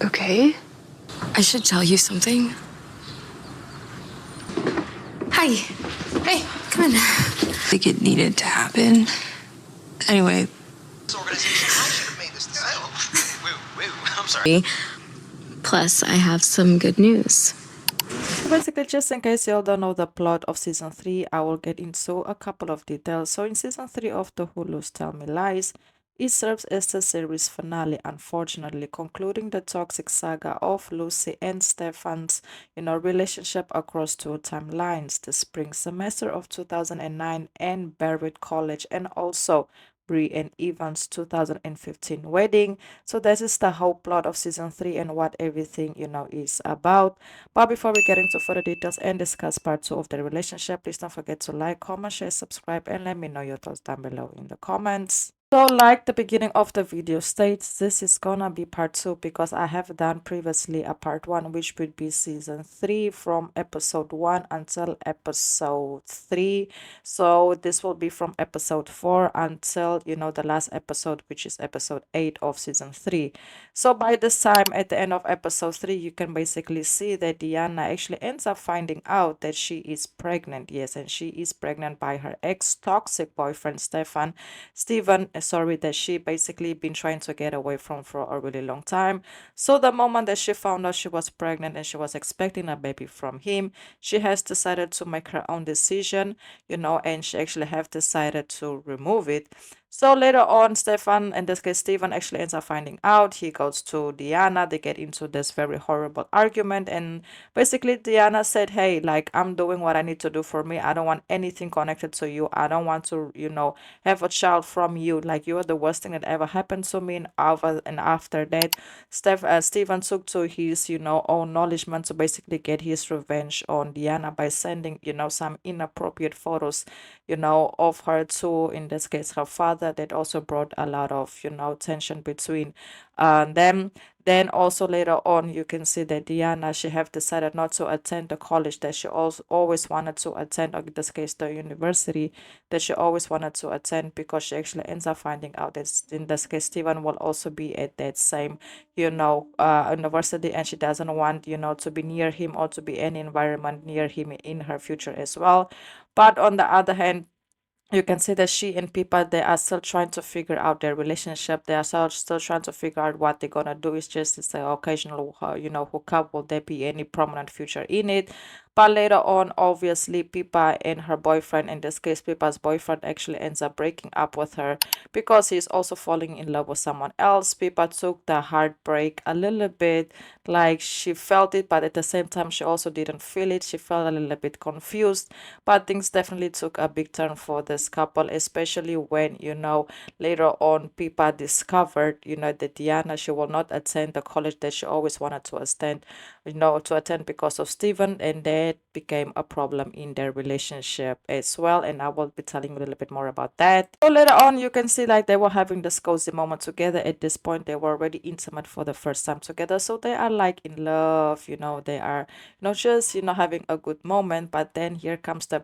Okay. I should tell you something. Hi. Hey, come in. I think it needed to happen. Anyway. Organization, I should have made this decision. Woo, I'm sorry. Plus, I have some good news. Basically, just in case you all don't know the plot of season 3, I will get into a couple of details. So in season 3 of the Hulu's Tell Me Lies, it serves as the series finale, unfortunately, concluding the toxic saga of Lucy and Stefan's, relationship across two timelines, the spring semester of 2009 and Barrett College, and also Bree and Evan's 2015 wedding. So this is the whole plot of season 3 and what everything, is about. But before we get into further details and discuss part 2 of the relationship, please don't forget to like, comment, share, subscribe, and let me know your thoughts down below in the comments. So like the beginning of the video states, this is gonna be part 2 because I have done previously a part 1, which would be season 3 from episode 1 until episode 3. So this will be from episode 4 until, the last episode, which is episode 8 of season 3. So by this time, at the end of episode 3, you can basically see that Diana actually ends up finding out that she is pregnant. Yes, and she is pregnant by her ex-toxic boyfriend, Steven, sorry, that she basically been trying to get away from for a really long time. So the moment that she found out she was pregnant and she was expecting a baby from him, she has decided to make her own decision, and she actually have decided to remove it. So later on, Stefan, in this case, Stephen actually ends up finding out. He goes to Diana. They get into this very horrible argument. And basically, Diana said, hey, like, I'm doing what I need to do for me. I don't want anything connected to you. I don't want to, have a child from you. Like, you are the worst thing that ever happened to me. And after that, Stephen took to his, own acknowledgement to basically get his revenge on Diana by sending, some inappropriate photos, of her to, in this case, her father. That also brought a lot of, tension between them. Then also later on, you can see that Diana, she have decided not to attend the college that she also always wanted to attend, or in this case, the university that she always wanted to attend, because she actually ends up finding out that in this case, Stephen will also be at that same, university, and she doesn't want, to be near him or to be any environment near him in her future as well. But on the other hand, you can see that she and Pippa, they are still trying to figure out their relationship. They are still trying to figure out what they're gonna do. It's an occasional, hookup. Will there be any prominent future in it? But later on, obviously, Pippa and her boyfriend, in this case, Pippa's boyfriend, actually ends up breaking up with her because he's also falling in love with someone else. Pippa took the heartbreak a little bit, like she felt it, but at the same time, she also didn't feel it. She felt a little bit confused. But things definitely took a big turn for this couple, especially when, later on, Pippa discovered, that Diana, she will not attend the college that she always wanted to attend, because of Stephen, and that became a problem in their relationship as well. And I will be telling you a little bit more about that. So later on, you can see like they were having this cozy moment together. At this point, they were already intimate for the first time together. So they are like in love, they are not just, having a good moment. But then here comes the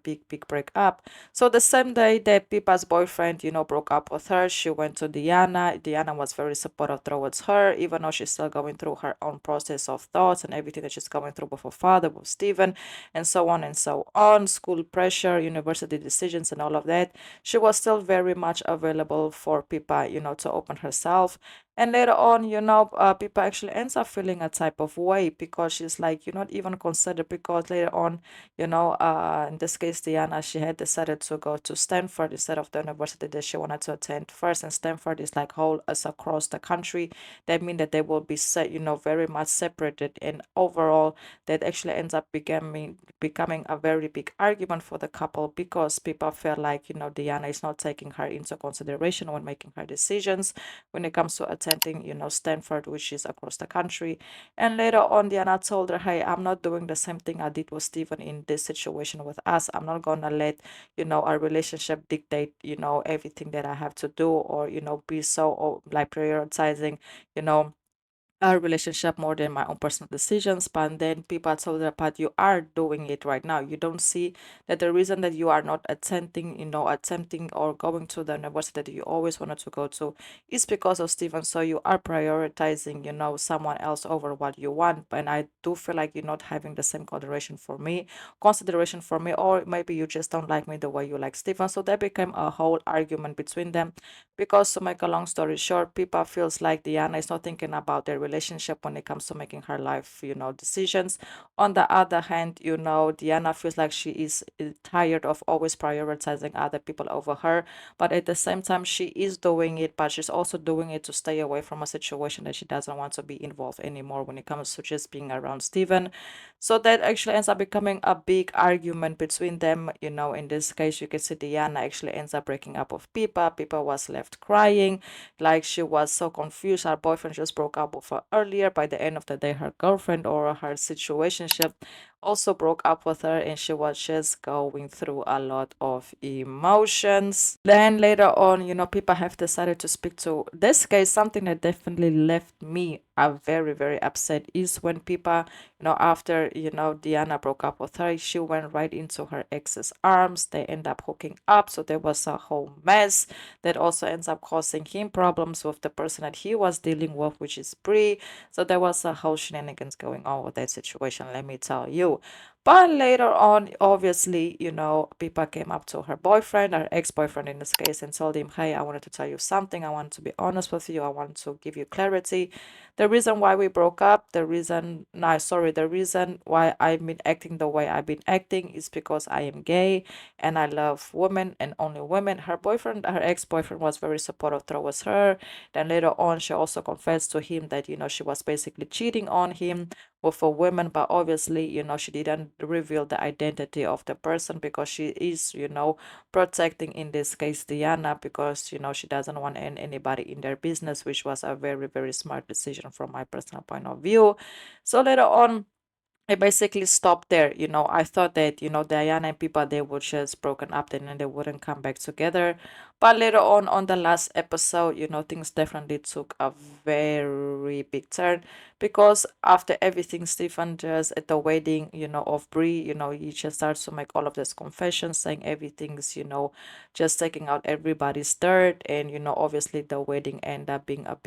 big breakup. So the same day that Pippa's boyfriend, broke up with her, she went to Diana. Diana was very supportive towards her, even though she's still going through her own process of thoughts and everything that she's going through with her father, with Stephen, and so on and so on. School pressure, university decisions, and all of that. She was still very much available for Pippa, to open herself. And later on, Pippa actually ends up feeling a type of way because she's like, you're not even considered, because later on, in this case, Diana, she had decided to go to Stanford instead of the university that she wanted to attend first. And Stanford is like whole as across the country. That means that they will be set, very much separated. And overall, that actually ends up becoming a very big argument for the couple, because people feel like, Diana is not taking her into consideration when making her decisions when it comes to attending, Stanford, which is across the country. And later on, Diana told her, hey, I'm not doing the same thing I did with Stephen in this situation with us. I'm not gonna let, our relationship dictate, everything that I have to do, or, be so, or like prioritizing, you know relationship more than my own personal decisions. But then people told her, but you are doing it right now. You don't see that the reason that you are not attempting or going to the university that you always wanted to go to is because of Stephen. So you are prioritizing, someone else over what you want. And I do feel like you're not having the same consideration for me, or maybe you just don't like me the way you like Stephen. So there became a whole argument between them, because to make a long story short, Pippa feels like Diana is not thinking about their relationship when it comes to making her life, decisions. On the other hand, Diana feels like she is tired of always prioritizing other people over her. But at the same time, she is doing it, but she's also doing it to stay away from a situation that she doesn't want to be involved anymore when it comes to just being around Stephen. So that actually ends up becoming a big argument between them. In this case, you can see Diana actually ends up breaking up with Pippa. Pippa was left crying, like she was so confused. Her boyfriend just broke up with her earlier. By the end of the day, her girlfriend or her situationship also broke up with her, and she was just going through a lot of emotions. Then later on, people have decided to speak to this case. Something that definitely left me very, very upset is when people, after, Diana broke up with her, she went right into her ex's arms. They end up hooking up. So there was a whole mess that also ends up causing him problems with the person that he was dealing with, which is Bree. So there was a whole shenanigans going on with that situation, let me tell you. But later on, obviously, Pippa came up to her boyfriend, her ex-boyfriend in this case, and told him, hey, I wanted to tell you something. I want to be honest with you. I want to give you clarity. The reason why we broke up, the reason why I've been acting the way I've been acting is because I am gay and I love women and only women. Her ex-boyfriend was very supportive towards her. Then later on, she also confessed to him that, she was basically cheating on him with a woman, but obviously, she didn't reveal the identity of the person because she is, protecting in this case Diana, because she doesn't want anybody in their business, which was a very, very smart decision from my personal point of view. So later on, I basically stopped there. I thought that, Diana and Pippa, they would just broken up then and they wouldn't come back together. But later on the last episode, things definitely took a very big turn, because after everything, Stephen just at the wedding, of Brie, he just starts to make all of this confessions, saying everything's, just taking out everybody's dirt. And, obviously the wedding ended up being a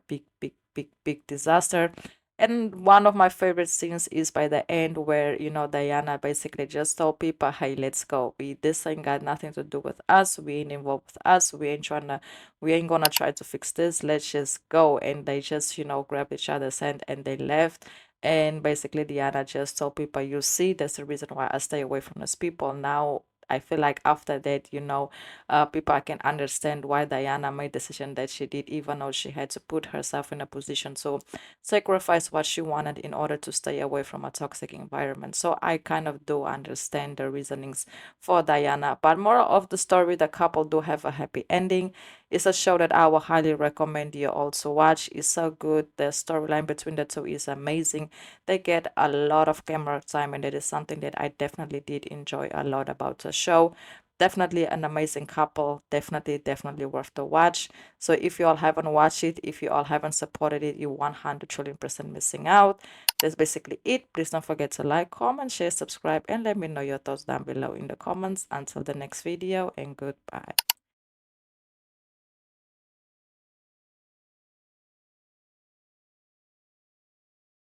big disaster. And one of my favorite scenes is by the end where, Diana basically just told people, hey, let's go. This ain't got nothing to do with us. We ain't involved with us. We ain't gonna try to fix this. Let's just go. And they just, grabbed each other's hand and they left. And basically Diana just told people, you see, that's the reason why I stay away from those people. Now I feel like after that, people can understand why Diana made the decision that she did, even though she had to put herself in a position to sacrifice what she wanted in order to stay away from a toxic environment. So I kind of do understand the reasonings for Diana. But moral of the story, the couple do have a happy ending. It's a show that I will highly recommend you also watch. It's so good. The storyline between the two is amazing. They get a lot of camera time, and that is something that I definitely did enjoy a lot about the show. Definitely an amazing couple. Definitely worth the watch. So if you all haven't watched it, if you all haven't supported it, you 100 trillion% missing out. That's basically it. Please don't forget to like, comment, share, subscribe, and let me know your thoughts down below in the comments. Until the next video, and goodbye.